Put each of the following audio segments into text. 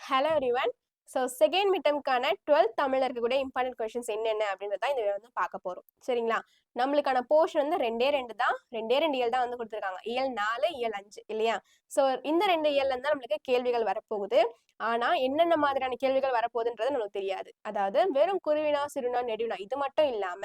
Hello everyone. So second மிட்டம்க்கான 12th தமிழ்ல இருக்கக்கூடிய இம்பார்ட்டன்ட் கொஷின்ஸ் என்னென்ன அப்படின்றத இந்த வீடியோ வந்து பார்க்க போறோம். சரிங்களா? நம்மளுக்கான போர்ஷன் வந்து 2 தான். 2 இயல் தான் வந்து கொடுத்துருக்காங்க. இயல் 4, இயல் 5 இல்லையா? ஸோ இந்த 2 இயல்ல தான் நம்மளுக்கு கேள்விகள் வரப்போகுது. ஆனா என்னென்ன மாதிரியான கேள்விகள் வரப்போகுதுன்றது நமக்கு தெரியாது. அதாவது வெறும் குருவினா, சிறுவினா, நெடுவினா இது மட்டும் இல்லாம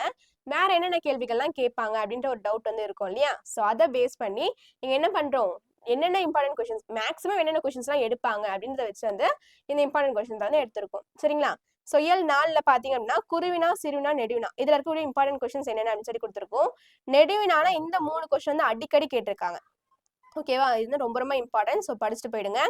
வேற என்னென்ன கேள்விகள்லாம் கேட்பாங்க அப்படின்ற ஒரு டவுட் வந்து இருக்கும் இல்லையா? ஸோ அதை பேஸ் பண்ணி நீங்க என்ன பண்றோம்? என்னென்ன இம்பார்ட்டன்ட் கொஷின்ஸ் மேக்ஸிமம் என்னென்ன கொஷின்ஸ்லாம் எடுப்பாங்க அப்படின்றத வச்சு வந்து இந்த இம்பார்ட்டன்ட் கொஸ்டின் வந்து எடுத்திருக்கோம். சரிங்களா? ஸோ இயல் 4ல பாத்தீங்க அப்படின்னா குருவினா, சிறுவினா, நெடுவினா இதுல இருக்கக்கூடிய இம்பார்ட்டன்ட் கொஸ்டின்ஸ் என்னென்ன அப்படின்னு சொல்லி கொடுத்துருக்கோம். நெடுவினால இந்த 3 கொஸ்டின் வந்து அடிக்கடி கேட்டிருக்காங்க. ஓகேவா? இது ரொம்ப ரொம்ப இம்பார்ட்டன்ட். ஸோ படிச்சுட்டு போயிடுங்க.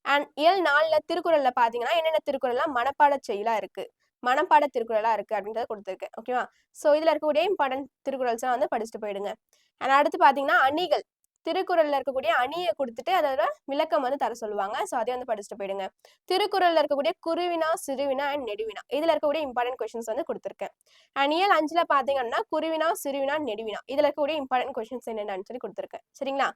அண்ட் இயல் 4ல திருக்குறள்ல பாத்தீங்கன்னா என்னென்ன திருக்குறள்லாம் மனப்பாட செயலா இருக்கு, மனப்பாட திருக்குறளா இருக்கு அப்படின்றத கொடுத்துருக்கேன். ஓகேவா? ஸோ இதுல இருக்கக்கூடிய இம்பார்ட்டன்ட் திருக்குறள்ஸ் வந்து படிச்சுட்டு போயிடுங்க. அண்ட் அடுத்து பாத்தீங்கன்னா அணிகள், திருக்குறள்ல இருக்கக்கூடிய அணியை கொடுத்துட்டு அதோட விளக்கம் வந்து தர சொல்லுவாங்க. ஸோ அதை வந்து படிச்சுட்டு போயிடுங்க. திருக்குறள்ல இருக்கக்கூடிய குருவினா, சிறுவினா அண்ட் நெடுவினா இதுல இருக்கக்கூடிய இம்பார்ட்டன்ட் கொஸ்டின்ஸ் வந்து கொடுத்துருக்கேன். அண்ட் இயல் 5ல பாத்தீங்கன்னா குருவினா, சிறுவினா, நெடுவினா இதுல இருக்கக்கூடிய இம்பார்ட்டன்ட் கொஸ்டின்ஸ் என்னென்னு சொல்லி கொடுத்துருக்கேன். சரிங்களா?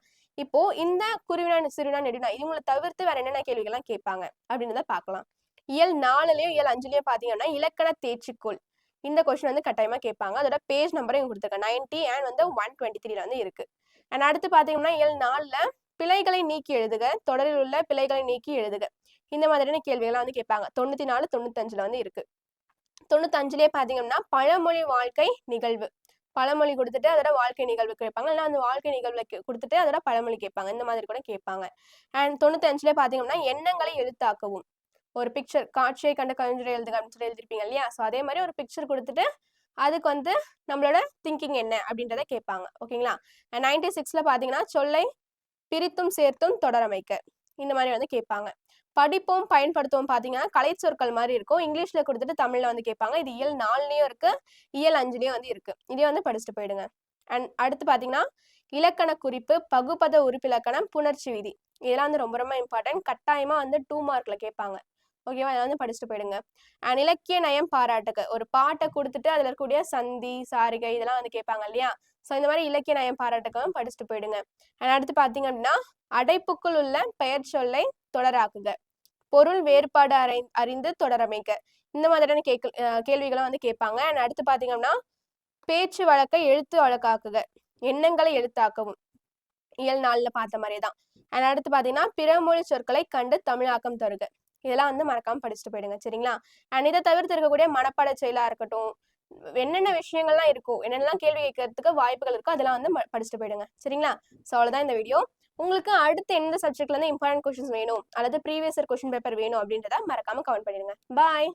இப்போ இந்த குருவினா, சிறுவினா, நெடுவினா இவங்களை தவிர்த்து வேற என்னென்ன கேள்விகள்லாம் கேட்பாங்க அப்படின்றத பார்க்கலாம். இயல் 4லயும் இயல் 5லயும் பாத்தீங்கன்னா இலக்கண தேர்ச்சிக்கோள் இந்த கொஸ்டின் வந்து கட்டாயமா கேட்பாங்க. அதோட பேஜ் நம்பரும் இங்க கொடுத்துருக்கேன். 90 அண்ட் வந்து 123ல வந்து இருக்கு. அண்ட் அடுத்து பாத்தீங்கன்னா இயல் 4ல பிழைகளை நீக்கி எழுதுக, தொடரில் உள்ள பிழைகளை நீக்கி எழுதுக இந்த மாதிரியான கேள்விகள்லாம் வந்து கேட்பாங்க. 94, 95ல வந்து இருக்கு. 95லயே பாத்தீங்கன்னா பழமொழி வாழ்க்கை நிகழ்வு, பழமொழி கொடுத்துட்டு அதோட வாழ்க்கை நிகழ்வு கேட்பாங்க. இல்ல அந்த வாழ்க்கை நிகழ்வுல கொடுத்துட்டு அதோட பழமொழி கேட்பாங்க. இந்த மாதிரி கூட கேட்பாங்க. அண்ட் 95லயே பாத்தீங்கன்னா எண்ணங்களை எழுத்தாக்கவும், ஒரு பிக்சர் காட்சியை கண்ட கவிஞரை எழுதுக அப்படின்னு சொல்லி எழுதிருப்பீங்க இல்லையா? ஸோ அதே மாதிரி ஒரு பிக்சர் கொடுத்துட்டு அதுக்கு வந்து நம்மளோட திங்கிங் என்ன அப்படின்றத கேட்பாங்க. ஓகேங்களா? 96ல பாத்தீங்கன்னா சொல்லை பிரித்தும் சேர்த்தும் தொடரமைக்க இந்த மாதிரி வந்து கேட்பாங்க. படிப்போம் பயன்படுத்துவோம் பாத்தீங்கன்னா கலை சொற்கள் மாதிரி இருக்கும். இங்கிலீஷ்ல கொடுத்துட்டு தமிழ்ல வந்து கேட்பாங்க. இது இயல் 4லயும் இருக்கு, இயல் 5லயும் வந்து இருக்கு. இதையும் வந்து படிச்சுட்டு போயிடுங்க. அண்ட் அடுத்து பாத்தீங்கன்னா இலக்கண குறிப்பு, பகுபத உறுப்பிலக்கணம், புணர்ச்சி விதி இதெல்லாம் வந்து ரொம்ப ரொம்ப இம்பார்ட்டன்ட். கட்டாயமா வந்து 2 மார்க்ல கேட்பாங்க. ஓகேவா? இதை வந்து படிச்சுட்டு போயிடுங்க. அண்ட் இலக்கிய நயம் பாராட்டுக ஒரு பாட்டை கொடுத்துட்டு அதுல இருக்கக்கூடிய சந்தி, சாரிகை இதெல்லாம் வந்து கேட்பாங்க இல்லையா? ஸோ இந்த மாதிரி இலக்கிய நயம் பாராட்டுக்கவும் படிச்சுட்டு போயிடுங்க. அண்ட் அடுத்து பாத்தீங்க அப்படின்னா அடைப்புக்குள் உள்ள பெயர் சொல்லை தொடராக்குக, பொருள் வேறுபாடு அறிந்து தொடரமைக்க இந்த மாதிரியான கேள்விகளும் வந்து கேட்பாங்க. அண்ட் அடுத்து பாத்தீங்கன்னா பேச்சு வழக்கை எழுத்து வழக்காக்குக, எண்ணங்களை எழுத்தாக்கவும் இயல் 4ல பார்த்த மாதிரியே தான். அண்ட் அடுத்து பாத்தீங்கன்னா பிறமொழி சொற்களை கண்டு தமிழாக்கம் தருக இதெல்லாம் வந்து மறக்காம படிச்சுட்டு போயிடுங்க. சரிங்களா? அண்ட் இதை தவிர்த்து இருக்கக்கூடிய மனப்பாட செயலா இருக்கட்டும், என்னென்ன விஷயங்கள்லாம் இருக்கும், என்னென்னலாம் கேள்வி கேட்கறதுக்கு வாய்ப்புகள் இருக்கோ அதெல்லாம் வந்து படிச்சுட்டு போயிடுங்க. சரிங்களா? ஸோ அவ்வளோதான் இந்த வீடியோ. உங்களுக்கு அடுத்து எந்த சப்ஜெக்ட்ல இருந்து இம்பார்ட்டன்ட் கொஸ்டின்ஸ் வேணும் அல்லது ப்ரீவியஸ் இயர் கொஸ்டின் பேப்பர் வேணும் அப்படின்றத மறக்காம கமெண்ட் பண்ணிடுங்க. பாய்.